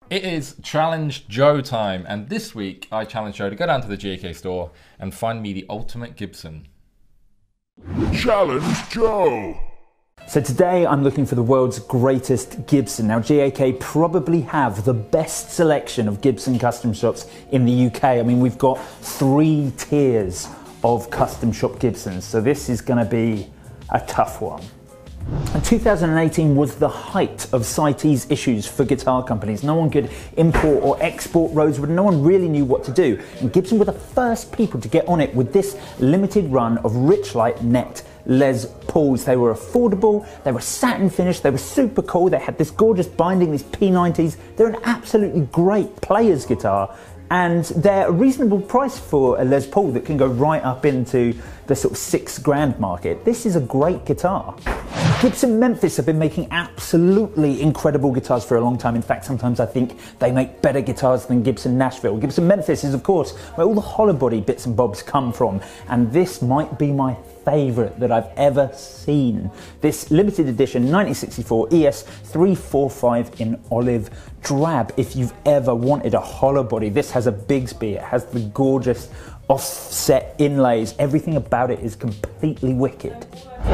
It is Challenge Joe time, and this week I challenge Joe to go down to the GAK store and find me the ultimate Gibson. Challenge Joe! So today I'm looking for the world's greatest Gibson. Now GAK probably have the best selection of Gibson custom shops in the UK. I mean, we've got 3 tiers of custom shop Gibsons, so this is going to be a tough one. And 2018 was the height of CITES issues for guitar companies. No one could import or export Rosewood, no one really knew what to do. And Gibson were the first people to get on it with this limited run of Richlight necked Les Pauls. They were affordable, they were satin finished, they were super cool, they had this gorgeous binding, these P90s. They're an absolutely great player's guitar, and they're a reasonable price for a Les Paul that can go right up into the sort of £6,000 market. This is a great guitar. Gibson Memphis have been making absolutely incredible guitars for a long time. In fact, sometimes I think they make better guitars than Gibson Nashville. Gibson Memphis is, of course, where all the hollow body bits and bobs come from, and this might be my favourite that I've ever seen. This limited edition 1964 ES 345 in olive drab. If you've ever wanted a hollow body, this has a Bigsby, it has the gorgeous offset inlays, everything about it is completely wicked.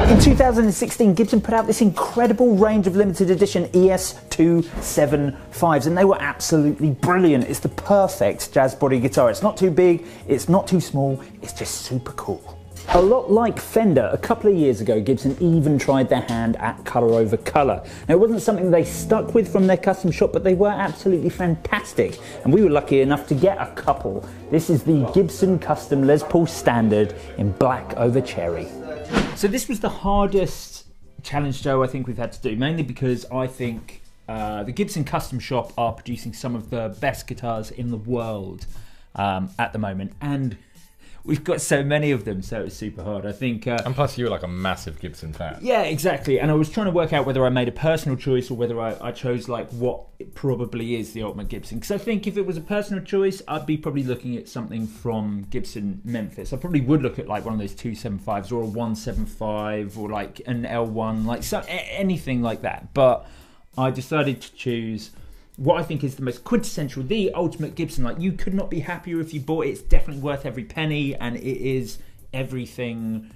In 2016, Gibson put out this incredible range of limited edition ES 275s, and they were absolutely brilliant. It's the perfect jazz body guitar. It's not too big, it's not too small, it's just super cool. A lot like Fender, a couple of years ago, Gibson even tried their hand at colour over colour. Now, it wasn't something they stuck with from their custom shop, but they were absolutely fantastic, and we were lucky enough to get a couple. This is the Gibson Custom Les Paul Standard in black over cherry. So this was the hardest Challenge Joe I think we've had to do, mainly because I think the Gibson Custom Shop are producing some of the best guitars in the world at the moment, and we've got so many of them, so it's super hard. I think... and plus you were like a massive Gibson fan. Yeah, exactly. And I was trying to work out whether I made a personal choice or whether I chose like what it probably is the ultimate Gibson. Because I think if it was a personal choice, I'd be probably looking at something from Gibson Memphis. I probably would look at like one of those 275s or a 175 or like an L1, like anything like that. But I decided to choose what I think is the most quintessential, the ultimate Gibson. Like, you could not be happier if you bought it. It's definitely worth every penny, and it is everything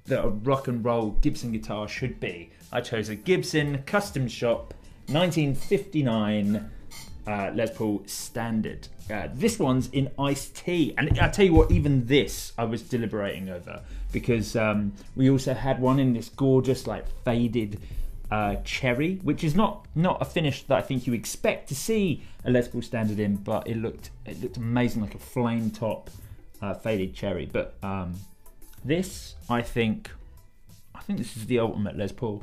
that a rock and roll Gibson guitar should be. I chose a Gibson Custom Shop 1959 Les Paul Standard. This one's in iced tea, and I tell you what, even this I was deliberating over, because we also had one in this gorgeous like faded cherry, which is not a finish that I think you expect to see a Les Paul Standard in, but it looked amazing, like a flame top faded cherry. But this, I think this is the ultimate Les Paul.